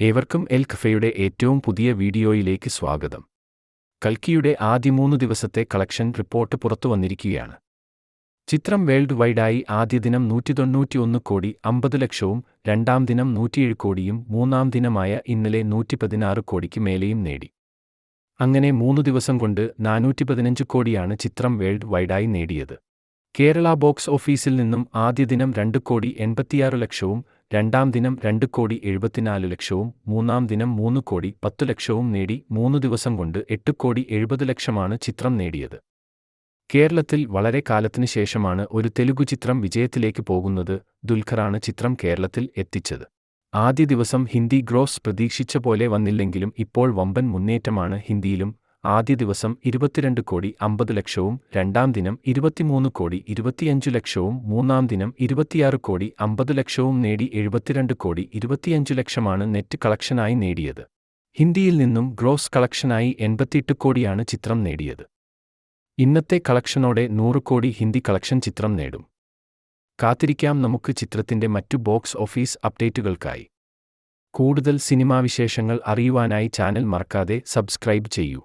ഏവർക്കും എൽ കഫയുടെ ഏറ്റവും പുതിയ വീഡിയോയിലേക്ക് സ്വാഗതം. കൽക്കിയുടെ ആദ്യ 3 ദിവസത്തെ കളക്ഷൻ റിപ്പോർട്ട് പുറത്തുവന്നിരിക്കുകയാണ്. ചിത്രം വേൾഡ് വൈഡായി ആദ്യ ദിനം 191 കോടി 50 ലക്ഷവും രണ്ടാം ദിനം 107 കോടിയും മൂന്നാം ദിനമായ ഇന്നലെ 116 കോടിക്ക് മേലെയും നേടി. അങ്ങനെ 3 ദിവസം കൊണ്ട് 415 കോടിയാണ് ചിത്രം വേൾഡ് വൈഡായി നേടിയത്. കേരള ബോക്സ് ഓഫീസിൽ നിന്നും ആദ്യ ദിനം 2 കോടി 86 ലക്ഷവും രണ്ടാം ദിനം 2 കോടി 74 ലക്ഷവും മൂന്നാം ദിനം 3 കോടി 10 ലക്ഷവും നേടി 3 ദിവസം കൊണ്ട് 8 കോടി 70 ലക്ഷമാണ് ചിത്രം നേടിയത്. കേരളത്തിൽ വളരെ കാലത്തിന് ശേഷമാണ് ഒരു തെലുഗു ചിത്രം വിജയത്തിലേക്ക് പോകുന്നത്. ദുൽഖറാണ് ചിത്രം കേരളത്തിൽ എത്തിച്ചത്. ആദ്യ ദിവസം ഹിന്ദി ഗ്രോസ് പ്രതീക്ഷിച്ച പോലെ വന്നില്ലെങ്കിലും ഇപ്പോൾ വമ്പൻ മുന്നേറ്റമാണ് ഹിന്ദിയിലും. ആദ്യ ദിവസം 22 കോടി 50 ലക്ഷവും രണ്ടാം ദിനം 23 കോടി 25 ലക്ഷവും മൂന്നാം ദിനം 26 കോടി 50 ലക്ഷവും നേടി 72 കോടി 25 ലക്ഷമാണ് നെറ്റ് കളക്ഷനായി നേടിയത്. ഹിന്ദിയിൽ നിന്നും ഗ്രോസ് കളക്ഷനായി 88 കോടിയാണ് ചിത്രം നേടിയത്. ഇന്നത്തെ കളക്ഷനോടെ 100 കോടി ഹിന്ദി കളക്ഷൻ ചിത്രം നേടും. കാത്തിരിക്കാം നമുക്ക് ചിത്രത്തിന്റെ മറ്റു ബോക്സ് ഓഫീസ് അപ്ഡേറ്റുകൾക്കായി. കൂടുതൽ സിനിമാ വിശേഷങ്ങൾ അറിയുവാനായി ചാനൽ മറക്കാതെ സബ്സ്ക്രൈബ് ചെയ്യൂ.